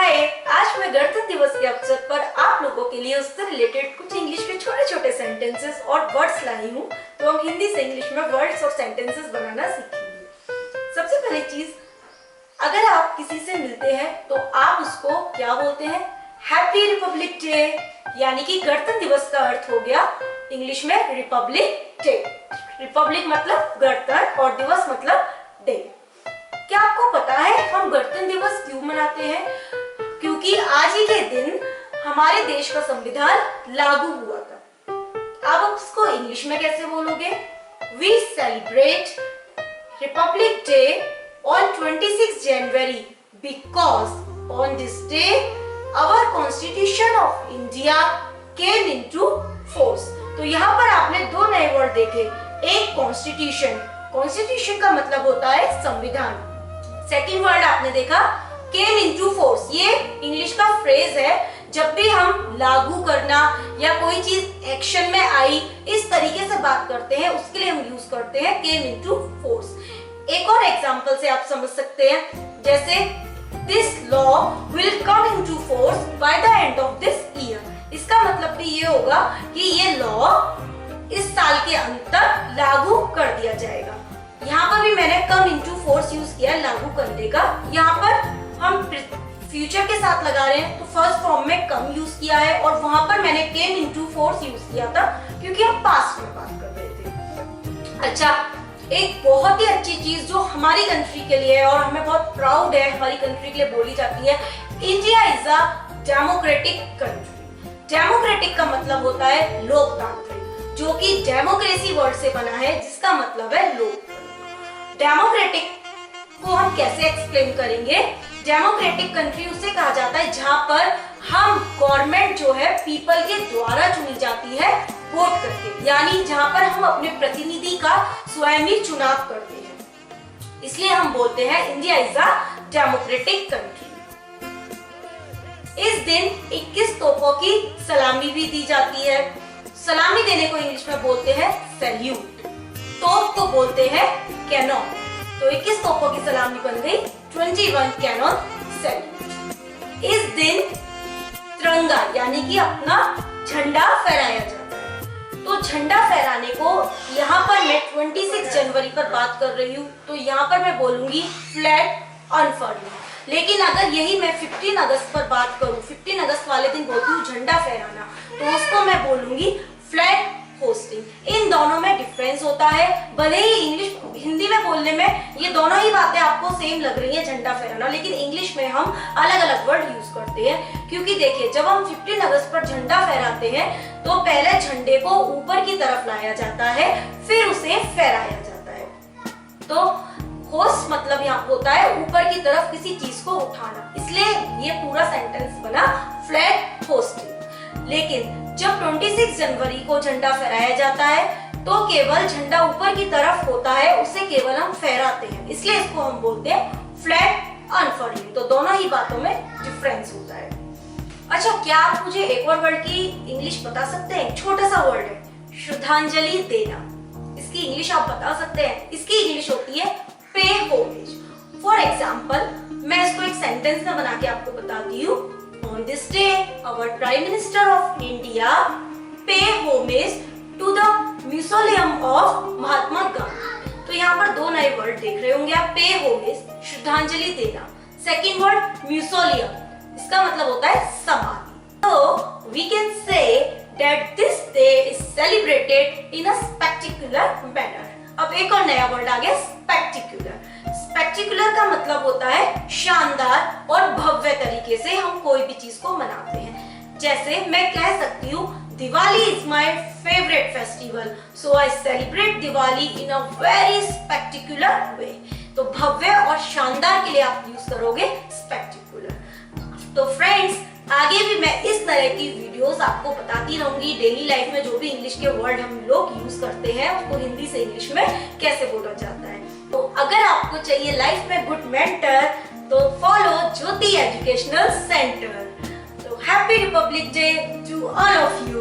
हाय, आज मैं गणतंत्र दिवस के अवसर पर आप लोगों के लिए उससे रिलेटेड कुछ इंग्लिश के छोटे छोटे सेंटेंसेस और वर्ड्स लाई हूँ। तो हम हिंदी से इंग्लिश में वर्ड्स और सेंटेंसेस बनाना सीखेंगे। सबसे पहली चीज, अगर आप किसी से मिलते हैं तो आप उसको क्या बोलते हैं? हैप्पी रिपब्लिक डे, यानी कि गणतंत्र दिवस का अर्थ हो गया इंग्लिश में रिपब्लिक डे। रिपब्लिक मतलब गणतंत्र और दिवस मतलब डे। क्या आपको पता है हम गणतंत्र दिवस क्यों मनाते हैं? क्योंकि आज ही के दिन हमारे देश का संविधान लागू हुआ था। आप उसको इंग्लिश में कैसे बोलोगे? We celebrate Republic Day on 26 January because on this day our Constitution of India came into force। तो यहाँ पर आपने दो नए वर्ड देखे, एक कॉन्स्टिट्यूशन, कॉन्स्टिट्यूशन का मतलब होता है संविधान। सेकंड वर्ड आपने देखा came into force, ये इंग्लिश का फ्रेज है। जब भी हम लागू करना या कोई चीज एक्शन में आई इस तरीके से बात करते हैं उसके लिए हम यूज करते हैं came into force। एक और एग्जांपल से आप समझ सकते हैं, जैसे this law will come into force by the end of this year। इसका मतलब भी ये होगा कि ये लॉ इस साल के अंत तक लागू कर दिया जाएगा। यहाँ पर भी मैंने come into force यूज किया लागू करने का। यहाँ पर हम फ्यूचर के साथ लगा रहे हैं तो फर्स्ट फॉर्म में कम यूज किया है और वहां पर मैंने came into force यूज किया था क्योंकि हम पास्ट में बात कर रहे थे। अच्छा, एक बहुत ही अच्छी चीज जो हमारी कंट्री के लिए है और हमें बहुत प्राउड है हमारी कंट्री के लिए बोली जाती है, India is a democratic country. Democratic का मतलब होता है लोकतांत्रिक, जो कि डेमोक्रेसी वर्ड से बना है जिसका मतलब है लोकतंत्र। डेमोक्रेटिक को हम कैसे एक्सप्लेन करेंगे? डेमोक्रेटिक कंट्री उसे कहा जाता है जहां पर हम गवर्नमेंट जो है पीपल के द्वारा चुनी जाती है वोट करके, यानी जहां पर हम अपने प्रतिनिधि का स्वयं ही चुनाव करते हैं। इसलिए हम बोलते हैं India is a democratic country. इस दिन 21 तोपों की सलामी भी दी जाती है। सलामी देने को इंग्लिश में बोलते हैं सैल्यूट, तोप को बोलते हैं कैनन। तो 21 तोपों की सलामी बन गई 21 कैनन सैल्यूट। इस दिन तिरंगा यानी कि अपना झंडा फहराया जाता है। तो झंडा फहराने को यहाँ पर मैं 26 जनवरी पर बात कर रही हूँ तो यहाँ पर मैं बोलूंगी फ्लैग अनफर्लिंग। लेकिन अगर यही मैं 15 अगस्त पर बात करूँ, 15 अगस्त वाले दिन बोलती हूँ झंडा फहराना, तो उसको मैं बोलूंगी फ्लैग होस्टिंग। इन दोनों में डिफरेंस होता है। भले ही इंग्लिश हिंदी में बोलने में ये दोनों ही बातें आपको सेम लग रही है झंडा फहराना, लेकिन इंग्लिश में हम अलग अलग वर्ड यूज करते हैं। क्योंकि देखिए, जब हम 15 अगस्त पर झंडा फहराते हैं तो पहले झंडे को ऊपर की तरफ लाया जाता है, फिर उसे फहराया जाता है। तो होस्ट मतलब यहाँ होता है ऊपर की तरफ किसी चीज को उठाना, इसलिए ये पूरा सेंटेंस बना फ्लैग होस्टिंग। लेकिन जब 26 जनवरी को झंडा फहराया जाता है तो केवल झंडा ऊपर की तरफ होता है, उसे केवल हम फहराते हैं, इसलिए इसको हम बोलते हैं फ्लैग अनफर्लिंग। तो दोनों ही बातों में डिफरेंस होता है। अच्छा, क्या आप मुझे एक और वर्ड की इंग्लिश बता सकते हैं? छोटा सा वर्ड है, श्रद्धांजलि देना। इसकी इंग्लिश आप बता सकते हैं? इसकी इंग्लिश होती है पे होमेज। फॉर एग्जाम्पल, मैं इसको एक सेंटेंस में बना के आपको बताती हूँ। On this day, our Prime Minister of India pay homage to the mausoleum of Mahatma Gandhi. तो यहाँ पर दो नए वर्ड देख रहे होंगे आप, पे होमेज श्रद्धांजलि देना, सेकंड वर्ड म्यूजियम, इसका मतलब होता है समाधि। तो we can say that this day is celebrated in a spectacular manner। अब एक और नया वर्ड आ गया, स्पेक्टिकुलर। स्पेक्टिकुलर का मतलब होता है शानदार और भव्य तरीके से हम कोई भी चीज को मनाते हैं। जैसे मैं कह सकती हूँ Diwali is my favourite festival, so I celebrate Diwali in a very spectacular way. तो भव्य और शानदार के लिए आप यूज करोगे स्पेक्टिकुलर। तो फ्रेंड्स, आगे भी मैं इस तरह की वीडियोस आपको बताती रहूंगी। डेली लाइफ में जो भी इंग्लिश के वर्ड हम लोग यूज करते हैं उसको हिंदी से इंग्लिश में कैसे बोला जाता है। तो अगर आपको चाहिए लाइफ में गुड मेंटर तो फॉलो ज्योति एजुकेशनल सेंटर। तो happy republic day to all of you.